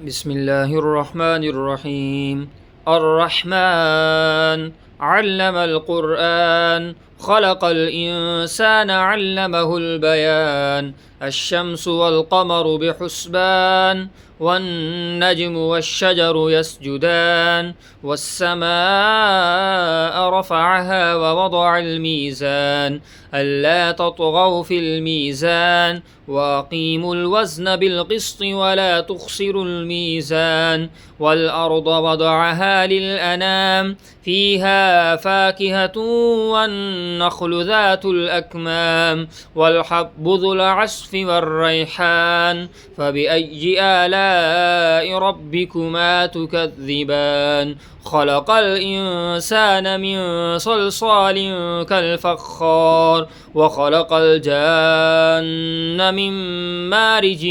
بسم الله الرحمن الرحيم. الرحمن علم القرآن خلق الإنسان علمه البيان. الشمس والقمر بحسبان والنجم والشجر يسجدان والسماء رفعها ووضع الميزان ألا تطغوا في الميزان وأقيموا الوزن بالقسط ولا تخسروا الميزان والأرض وضعها للأنام فيها فاكهة والنخل ذات الأكمام والحب ذو العصف والريحان فبأي آلاء ربكما تكذبان خلق الإنسان من صلصال كالفخار وخلق الجان من مارج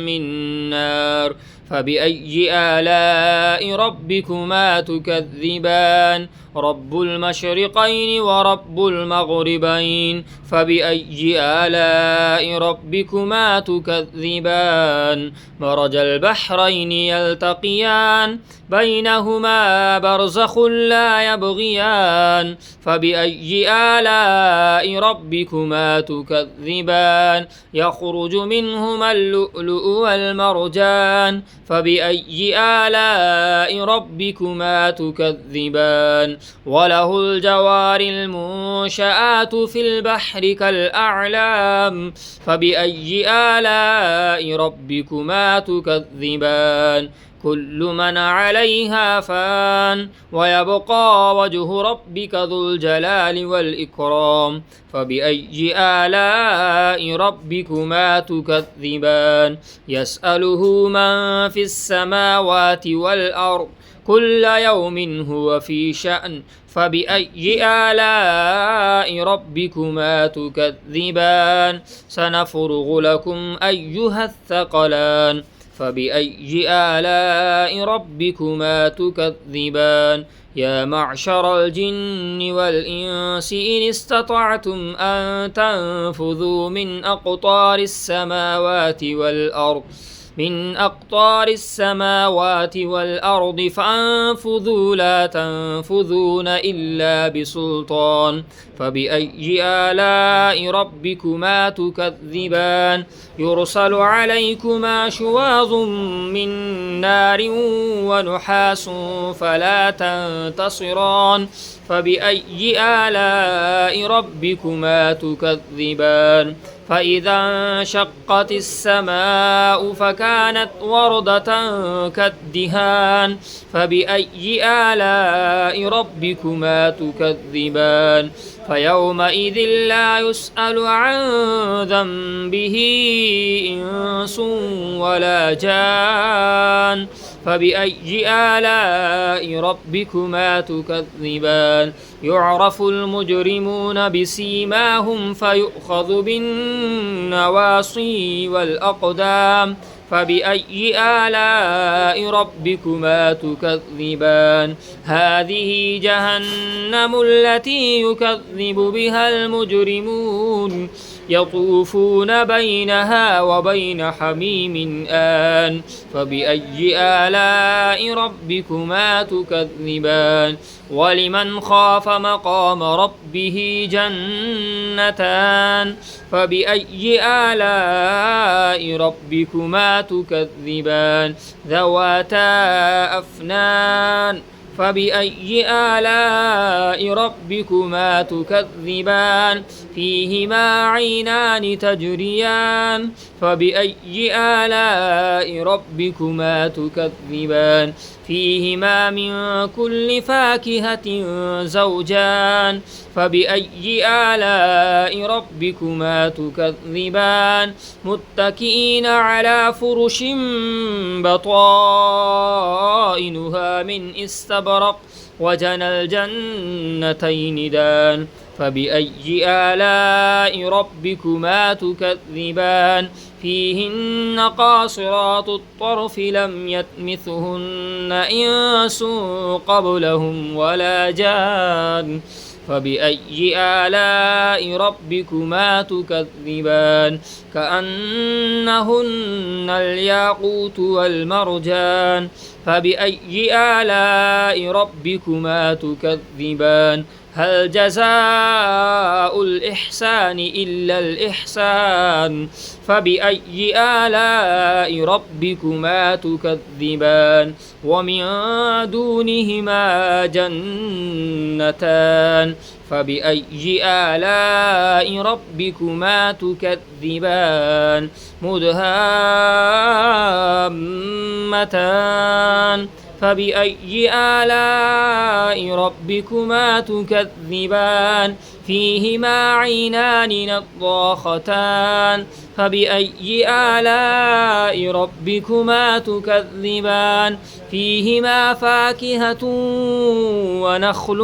من نار فبأي آلاء ربكما تكذبان رب المشرقين ورب المغربين فبأي آلاء ربكما تكذبان مرج البحرين يلتقيان بينهما برزخ لا يبغيان فبأي آلاء ربكما تكذبان يخرج منهما اللؤلؤ والمرجان فبأي آلاء ربكما تكذبان وله الجوار المنشآت في البحر كالأعلام فبأي آلاء ربكما تكذبان كل من عليها فان ويبقى وجه ربك ذو الجلال والإكرام فبأي آلاء ربكما تكذبان يسأله من في السماوات والأرض كل يوم هو في شأن فبأي آلاء ربكما تكذبان سنفرغ لكم أيها الثقلان فبأي آلاء ربكما تكذبان يا معشر الجن والإنس إن استطعتم أن تنفذوا من أقطار السماوات والأرض فانفذوا لا تنفذون إلا بسلطان فبأي آلاء ربكما تكذبان يرسل عليكما شواظ من نار ونحاس فلا تنتصران فبأي آلاء ربكما تكذبان فإذا انشقت السماء فكانت وردة كالدهان فبأي آلاء ربكما تكذبان فيومئذ لا يسأل عن ذنبه إنس ولا جان فبأي آلاء ربكما تكذبان يعرف المجرمون بسيماهم فيؤخذ بالنواصي والأقدام فبأي آلاء ربكما تكذبان هذه جهنم التي يكذب بها المجرمون يطوفون بينها وبين حميم آن فبأي آلاء ربكما تكذبان ولمن خاف مقام ربه جنتان فبأي آلاء ربكما تكذبان ذواتا أفنان فبأي آلاء ربكما تكذبان فيهما عينان تجريان فبأي آلاء ربكما تكذبان فيهما من كل فاكهة زوجان فبأي آلاء ربكما تكذبان متكئين على فرش بطائنها من استبرق وجنى الجنتين دان فبأي آلاء ربكما تكذبان فيهن قاصرات الطرف لم يطمثهن إنس قبلهم ولا جان فبأي آلاء ربكما تكذبان كأنهن الياقوت والمرجان فبأي آلاء ربكما تكذبان هل جزاء الإحسان إلا الإحسان فبأي آلاء ربكما تكذبان ومن دونهما جنتان فبأي آلاء ربكما تكذبان مدهامتان فبأي آلاء ربكما تكذبان فيهما عينان نضاختان فبأي آلاء ربكما تكذبان فيهما فاكهة ونخل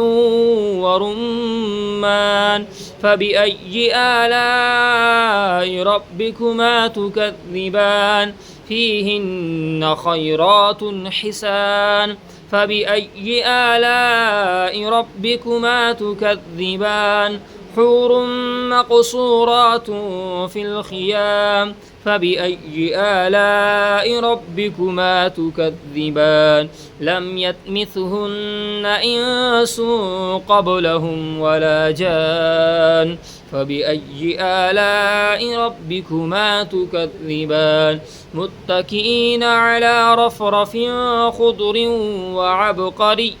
ورمان فبأي آلاء ربكما تكذبان فيهن خيرات حسان فبأي آلاء ربكما تكذبان حور مقصورات في الخيام فبأي آلاء ربكما تكذبان لم يطمثهن إنس قبلهم ولا جان فبأي آلاء ربكما تكذبان متكئين على رفرف خضر وعبقري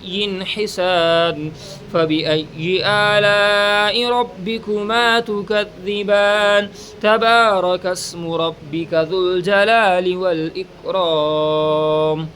حسان فبأي آلاء ربكما تكذبان تبارك اسم ربك ذو الجلال والإكرام